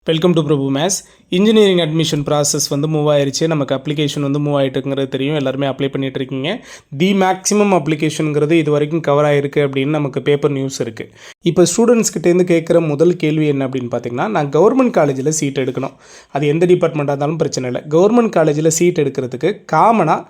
Welcome to Prabhu maths. Engineering admission process வந்து move ஆயிடுச்சு. நமக்கு அப்ளிகேஷன் வந்து மூவ் ஆகிட்டுங்கிறது தெரியும். எல்லாருமே அப்ளை பண்ணிட்டு இருக்கீங்க. தி மேக்ஸிமம் அப்ளிகேஷனுங்கிறது இது வரைக்கும் கவர் ஆகிருக்கு அப்படின்னு நமக்கு பேப்பர் நியூஸ் இருக்குது. இப்போ ஸ்டூடெண்ட்ஸ்கிட்டேருந்து கேட்குற முதல் கேள்வி என்ன அப்படின்னு பார்த்தீங்கன்னா, நான் கவர்மெண்ட் காலேஜில் சீட் எடுக்கணும். அது எந்த டிபார்ட்மெண்ட்டாக இருந்தாலும் பிரச்சனை இல்லை. கவர்மெண்ட் காலேஜில் சீட் எடுக்கிறதுக்கு காமனாக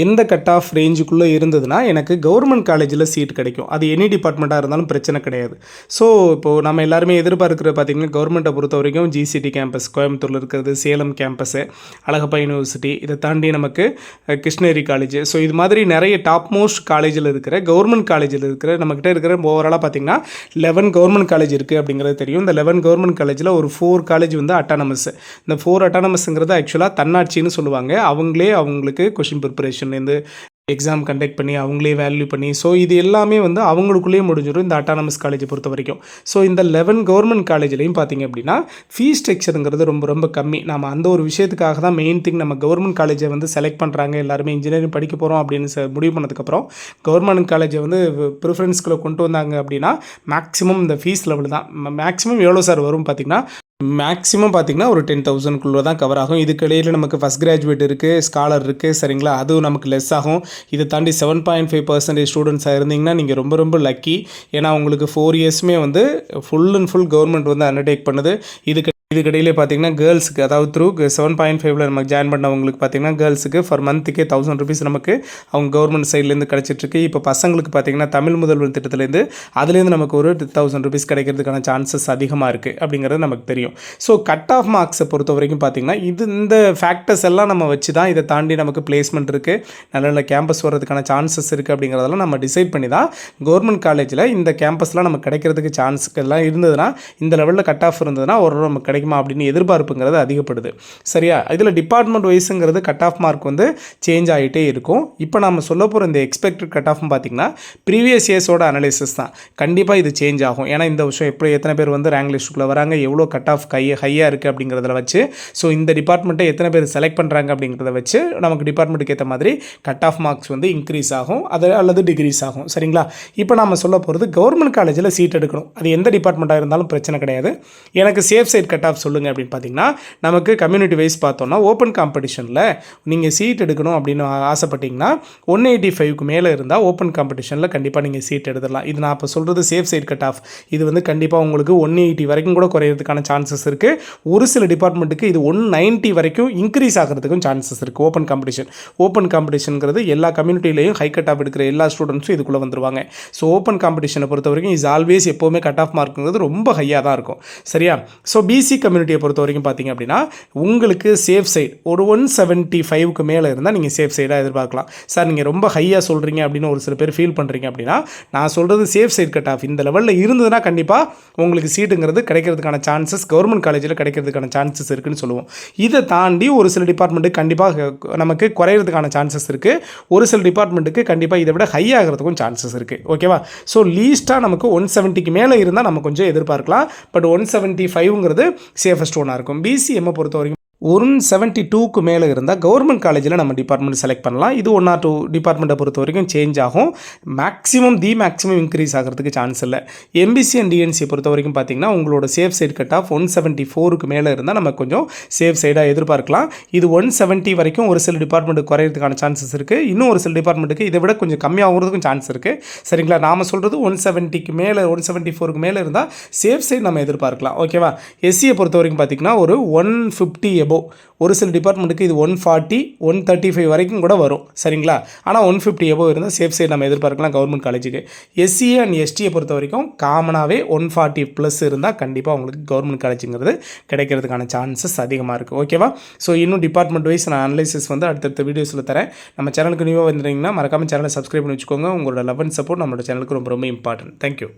எந்த கட் ஆஃப் ரேஞ்சுக்குள்ளே இருந்ததுன்னா எனக்கு கவர்மெண்ட் காலேஜில் சீட் கிடைக்கும். அது எனி டிபார்ட்மெண்ட்டாக இருந்தாலும் பிரச்சனை கிடையாது. ஸோ இப்போது நம்ம எல்லாருமே எதிர்பார்க்குற பார்த்திங்கன்னா, கவர்மெண்ட்டை பொறுத்த வரைக்கும் ஜிசிடி கேம்பஸ் கோயம்புத்தூரில் இருக்கிறது, சேலம் கேம்பஸு, அழகப்பா யூனிவர்சிட்டி, இதை தாண்டி நமக்கு கிருஷ்ணகிரி காலேஜ். ஸோ இது மாதிரி நிறைய டாப் மோஸ்ட் காலேஜில் இருக்கிற கவர்மெண்ட் காலேஜில் இருக்கிற நம்மக்கிட்ட இருக்கிற ஓவராலாக பார்த்திங்கன்னா 11 கவர்மெண்ட் காலேஜ் இருக்குது அப்படிங்கிறது தெரியும். இந்த 11 கவர்மெண்ட் காலேஜில் ஒரு 4 காலேஜ் வந்து அட்டானமஸ். இந்த 4 அட்டானமஸ்ங்கிறது ஆக்சுவலாக தன்னாட்சின்னு சொல்லுவாங்க. அவங்களே அவங்களுக்கு கொஷின் ப்ரிப்பரேஷன் எக்ஸாம் கண்டக்ட் பண்ணி அவங்களே வேல்யூ பண்ணி, ஸோ இது எல்லாமே வந்து அவங்களுக்குள்ளேயே முடிஞ்சிடும் இந்த அட்டானமஸ் காலேஜை பொறுத்த வரைக்கும். ஸோ இந்த 11 கவர்மெண்ட் காலேஜ்லையும் பார்த்திங்க அப்படின்னா ஃபீஸ் ஸ்ட்ரக்சருங்கிறது ரொம்ப ரொம்ப கம்மி. நம்ம அந்த ஒரு விஷயத்துக்காக தான் மெயின் திங் நம்ம கவர்மெண்ட் காலேஜை வந்து செலக்ட் பண்ணுறாங்க. எல்லாருமே இன்ஜினியரிங் படிக்க போகிறோம் அப்படின்னு முடிவு பண்ணதுக்கப்புறம் கவர்மெண்ட் காலேஜை வந்து ப்ரிஃபரன்ஸ்குள்ளே கொண்டு வந்தாங்க அப்படின்னா மேக்ஸிமம் இந்த ஃபீஸ் லெவல் தான். மேக்ஸிமம் எவ்வளோ சார் வரும் பார்த்திங்கன்னா, மேக்ஸிமம் பார்த்திங்கன்னா ஒரு 10,000 தான் கவர் ஆகும். இதுக்கு இடையில் நமக்கு ஃபஸ்ட் கிராஜுவேட் இருக்குது, ஸ்காலர் இருக்குது, சரிங்களா, அதுவும் நமக்கு லெஸ் ஆகும். இதை தாண்டி 7.5% ஸ்டூடெண்ட்ஸாக இருந்தீங்கன்னா நீங்கள் ரொம்ப ரொம்ப லக்கி. ஏன்னா உங்களுக்கு 4 இயர்ஸுமே வந்து ஃபுல் அண்ட் ஃபுல் கவர்மெண்ட் வந்து அண்டர்டேக் பண்ணுது. இதுக்கிடையிலே பார்த்தீங்கன்னா கேர்ள்ஸுக்கு, அதாவது த்ரூ 7.5 நமக்கு ஜாயின் பண்ணவங்களுக்கு பார்த்தீங்கன்னா கேர்ள்ஸுக்கு ஃபார் மந்த்துக்கே 1000 rupees நமக்கு அவங்க கவர்மெண்ட் சைட்லேருந்து கிடச்சிட்ருக்கு. இப்போ பசங்களுக்கு பார்த்தீங்கன்னா தமிழ் முதல்வர் திட்டத்துலேருந்து அதுலேருந்து நமக்கு ஒரு 1000 rupees கிடைக்கிறதுக்கான சான்சஸ் அதிகமாக இருக்குது அப்படிங்கிறது நமக்கு தெரியும். ஸோ கட் ஆஃப் மார்க்ஸை பொறுத்த வரைக்கும் பார்த்தீங்கன்னா இந்த ஃபேக்டர்ஸ் எல்லாம் நம்ம வச்சு தான் இதை தாண்டி நமக்கு பிளேஸ்மெண்ட் இருக்குது, நல்ல நல்ல கேம்பஸ் வர்றதுக்கான சான்சஸ் இருக்குது அப்படிங்கிறதெல்லாம் நம்ம டிசைட் பண்ணி தான் கவர்மெண்ட் காலேஜில் இந்த கேம்பஸ்லாம் நமக்கு கிடைக்கிறதுக்கு சான்ஸ்க்கெல்லாம் இருந்ததுன்னா, இந்த லெவலில் கட் ஆஃப் இருந்ததுன்னா ஒரு நமக்கு கிடைக்குமா அப்படின்னு எதிர்பார்ப்புங்கிறது அதிகப்படுது. சரியா, இதில் டிபார்ட்மெண்ட் வைஸுங்கிறது கட் ஆஃப் மார்க் வந்து சேஞ்ச் ஆகிட்டே இருக்கும். இப்போ நம்ம சொல்ல போகிற இந்த எக்ஸ்பெக்டட் கட் ஆஃப்னு பார்த்திங்கன்னா ப்ரீவியஸ் இயர்ஸோட அனலைசிஸ் தான். கண்டிப்பாக இது சேஞ்ச் ஆகும். ஏன்னா இந்த வருஷம் எப்படி எத்தனை பேர் வந்து ரேங்க் லிஸ்ட்டுக்குள்ளே வராங்க, எவ்வளோ கட் ஆஃப் ஹையாக இருக்குது அப்படிங்கிறத வச்சு, ஸோ இந்த டிபார்ட்மெண்ட்டை எத்தனை பேர் செலக்ட் பண்ணுறாங்க அப்படிங்கிறத வச்சு நமக்கு டிபார்ட்மெண்ட்டுக்கு ஏற்ற மாதிரி கட் ஆஃப் மார்க்ஸ் வந்து இன்க்ரீஸ் ஆகும், அது அல்லது டிக்ரீஸ் ஆகும். சரிங்களா, இப்போ நம்ம சொல்ல போகிறது கவர்மெண்ட் காலேஜில் சீட் எடுக்கணும். அது எந்த டிபார்ட்மெண்ட்டாக இருந்தாலும் பிரச்சனை கிடையாது. எனக்கு சேஃப் சைட் கட் ஆஃப் சொல்லுங்கள் அப்படின்னு பார்த்தீங்கன்னா, நமக்கு கம்யூனிட்டி வைஸ் பார்த்தோன்னா ஓப்பன் காம்படிஷனில் நீங்கள் சீட் எடுக்கணும் அப்படின்னு ஆசைப்பட்டீங்கன்னா 185க்கு மேலே இருந்தால் ஓப்பன் காம்படிஷனில் கண்டிப்பாக நீங்கள் சீட் எடுத்துடலாம். இது நான் இப்போ சொல்கிறது சேஃப் சைட் கட் ஆஃப். இது வந்து கண்டிப்பாக உங்களுக்கு 180 வரைக்கும் கூட குறையிறதுக்கான சான்சஸ் இருக்குது. ஒரு சில டிபார்ட்மெண்ட்டுக்கு இது 190 வரைக்கும் இன்க்ரீஸ் ஆகிறதுக்கும் சான்சஸ் இருக்குது. ஓப்பன் காம்படிஷனுங்கிறது எல்லா கம்யூனிட்டிலையும் ஹை கட் ஆஃப் எடுக்கிற எல்லா ஸ்டூடெண்ட்ஸும் இதுக்குள்ளே வந்துருவாங்க. ஸோ ஓப்பன் காம்படிஷனை பொறுத்த வரைக்கும் இஸ் ஆல்வேஸ் எப்போவுமே கட் ஆஃப் மார்க்குங்கிறது ரொம்ப ஹையாக தான் இருக்கும். சரியா, ஸோ பிசி கம்யூனிட்டியை பொறுத்த வரைக்கும் பார்த்தீங்க அப்படின்னா உங்களுக்கு சேஃப் சைட் ஒரு 175க்கு மேலே இருந்தால் நீங்கள் சேஃப் சைடாக எதிர்பார்க்கலாம். சார் நீங்கள் ரொம்ப ஹையாக சொல்கிறீங்க அப்படின்னு ஒரு சில பேர் ஃபீல் பண்ணுறீங்க அப்படின்னா, நான் சொல்கிறது சேஃப் சைட் கட் ஆஃப் இந்த லெவலில் இருந்ததுன்னா கண்டிப்பாக உங்களுக்கு சீட்டுங்கிறது கிடைக்கிறதுக்கான சான்சஸ் கவர்மெண்ட் காலேஜில் கிடைக்கிறதுக்கான சான்சஸ் இருக்குதுன்னு சொல்லுவோம். இதை தாண்டி ஒரு சில டிபார்ட்மெண்ட்டுக்கு கண்டிப்பாக நமக்கு குறையிறதுக்கான சான்சஸ் இருக்குது. ஒரு சில டிபார்ட்மெண்ட்டுக்கு கண்டிப்பாக இதை விட ஹை ஆகிறதுக்கும் சான்சஸ் இருக்குது. ஓகேவா, ஸோ லீஸ்ட்டாக நமக்கு 170க்கு மேலே இருந்தால் நம்ம கொஞ்சம் எதிர்பார்க்கலாம். பட் 175ங்கிறது சேஃபஸ்ட் ஒன்னாக இருக்கும். பிசிஎம்மை பொறுத்த வரைக்கும் 172க்கு மேலே இருந்தால் கவர்மெண்ட் காலேஜில் நம்ம டிபார்ட்மெண்ட் செலக்ட் பண்ணலாம். இது 1 or 2 டிபார்ட்மெண்ட்டை பொறுத்த வரைக்கும் சேஞ்ச் ஆகும். மேக்ஸிமம் இன்க்ரீஸ் ஆகிறதுக்கு சான்ஸ் இல்லை. எம்பிசி அண்ட் டிஎன்சியை பொறுத்த வரைக்கும் பார்த்தீங்கன்னா உங்களோட சேஃப் சைட் கட் ஆஃப் 174க்கு மேலே இருந்தால் நம்ம கொஞ்சம் சேஃப் சைடாக எதிர்பார்க்கலாம். இது 170 வரைக்கும் ஒரு சில டிபார்ட்மெண்ட்டுக்கு குறையிறதுக்கான சான்சஸ் இருக்குது. இன்னும் ஒரு சில டிபார்ட்மெண்ட்டுக்கு இதை விட கொஞ்சம் கம்மியாகிறதுக்கும் சான்ஸ் இருக்குது. சரிங்களா, நாம் சொல்கிறது 170க்கு மேலே 174க்கு மேலே இருந்தால் சேஃப் சைட் நம்ம எதிர்பார்க்கலாம். ஓகேவா, எஸ்சியை பொறுத்த வரைக்கும் பார்த்தீங்கன்னா ஒரு 150 ஒரு சில டிபார்ட்மெண்ட்டுக்கு இது 140 135 வரைக்கும் கூட வரும். சரிங்களா, ஆனால் 150 எபோ இருந்தால் சேஃப் சைடு நம்ம எதிர்பார்க்கலாம் கவர்மெண்ட் காலேஜுக்கு. எஸ்சிஏ அண்ட் எஸ்டியை பொறுத்த வரைக்கும் காமனாகவே 140+ இருந்தால் கண்டிப்பாக உங்களுக்கு கவர்மெண்ட் காலேஜுங்கிறது கிடைக்கிறதுக்கான சான்சஸ் அதிகமாக இருக்குது. ஓகேவா, ஸோ இன்னும் டிபார்ட்மெண்ட் வைஸ் நான் அனலைசிஸ் வந்து அடுத்தடுத்த வீடியோஸில் தரேன். நம்ம சேனலுக்கு நியூவாக வந்துட்டீங்கன்னா மறக்காமல் சேனலை சப்ஸ்கிரைப் பண்ணி வச்சுக்கோங்க. உங்களோட லவ் அண்ட் சப்போர்ட் நம்மளோட சேனலுக்கு ரொம்ப ரொம்ப இம்பார்ட்டன்ட். தேங்க்யூ.